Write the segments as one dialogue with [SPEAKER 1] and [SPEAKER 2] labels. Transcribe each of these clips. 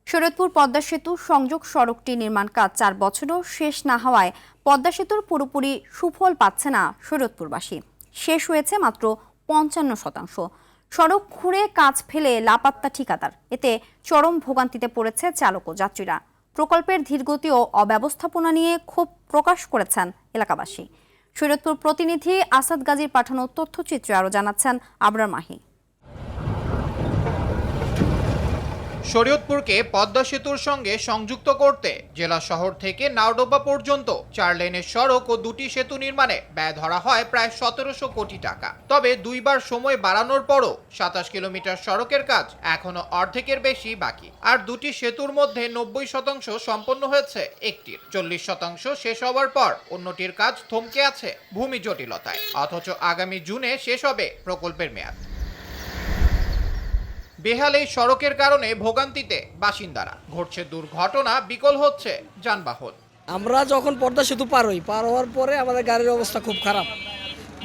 [SPEAKER 1] শরীয়তপুর পদ্মা সেতু সংযোগ সড়কটি নির্মাণ কাজ 4 বছরও শেষ না হওয়ায় পদ্মা সেতুর পুরোপুরি সুফল পাচ্ছে না শরীয়তপুরবাসী। শেষ হয়েছে মাত্র 55%। সড়ক খুঁড়ে কাজ ফেলে লাপাত্তা ঠিকাদার, এতে চরম ভোগান্তিতে পড়েছে চালক ও যাত্রীরা। প্রকল্পের ধীরগতি ও অব্যবস্থাপনা নিয়ে ক্ষোভ প্রকাশ করেছেন এলাকাবাসী। শরীয়তপুর প্রতিনিধি আসাদ গাজীর পাঠানো তথ্যচিত্রে আরও জানাচ্ছেন আবরার মাহি।
[SPEAKER 2] শরীয়তপুরকে পদ্মা সেতুর সঙ্গে সংযুক্ত করতে জেলা শহর থেকে নাওডোবা পর্যন্ত 4 লেনের সড়ক ও 2টি সেতু নির্মাণে ব্যয় ধরা হয় প্রায় 1700 কোটি টাকা। তবে দুইবার সময় বাড়ানোর পরও 27 কিলোমিটার সড়কের কাজ এখনো অর্ধেকের বেশি বাকি। আর 2টি সেতুর মধ্যে 90% সম্পন্ন হয়েছে একটির, 40% শেষ হওয়ার পর অন্যটির কাজ থমকে আছে ভূমি জটিলতায়। অথচ আগামী জুনে শেষ হবে প্রকল্পের মেয়াদ। বেহাল এই সড়কের কারণে ভোগান্তিতে বাসিন্দারা, ঘটছে দুর্ঘটনা, বিকল হচ্ছে যানবাহন।
[SPEAKER 3] আমরা যখন পদ্মা সেতু পার হওয়ার পরে আমাদের গাড়ির অবস্থা খুব খারাপ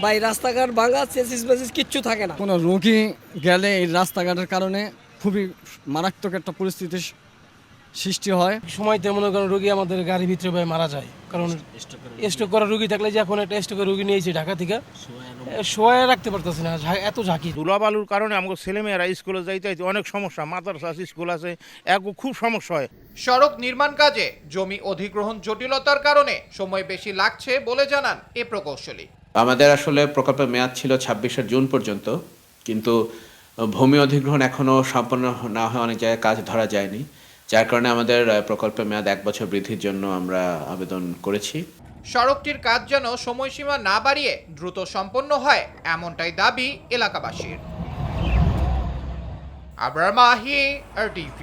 [SPEAKER 3] ভাই। রাস্তাঘাট ভাঙা, চেসিস বেসিস কিচ্ছু থাকে না।
[SPEAKER 4] কোনো রোগী গেলে এই রাস্তাঘাটের কারণে খুবই মারাত্মক একটা পরিস্থিতির সৃষ্টি হয়।
[SPEAKER 5] সময়তে মনে করেন রোগী আমাদের গাড়ির ভিতরে মারা যায়, কারণ স্ট্রোক করা রোগী থাকলে, যে এখন একটা স্ট্রোকের রোগী নিয়েছি ঢাকা থেকে, শোয়া রাখতে পারতেছে না, এত ঝাঁকি।
[SPEAKER 6] ধুলাবালুর কারণে আমাদের ছেলেমেয়েরা স্কুলে যাইতে অনেক সমস্যা, মাদ্রাসা স্কুল আছে, খুব সমস্যা হয়।
[SPEAKER 2] সড়ক নির্মাণ কাজে জমি অধিগ্রহণ জটিলতার কারণে সময় বেশি লাগছে বলে জানান এ প্রকৌশলী।
[SPEAKER 7] আমাদের আসলে প্রকল্পের মেয়াদ ছিল 26শে জুন পর্যন্ত, কিন্তু ভূমি অধিগ্রহণ এখনও সম্পন্ন না হয়ে অনেক জায়গায় কাজ ধরা যায়নি, যার কারণে আমাদের প্রকল্পের মেয়াদ 1 বছর বৃদ্ধির জন্য আমরা আবেদন করেছি।
[SPEAKER 2] সড়কটির কাজ যেন সময়সীমা না বাড়িয়ে দ্রুত সম্পন্ন হয়, এমনটাই দাবি এলাকাবাসীর। আবরার মাহি, RTV।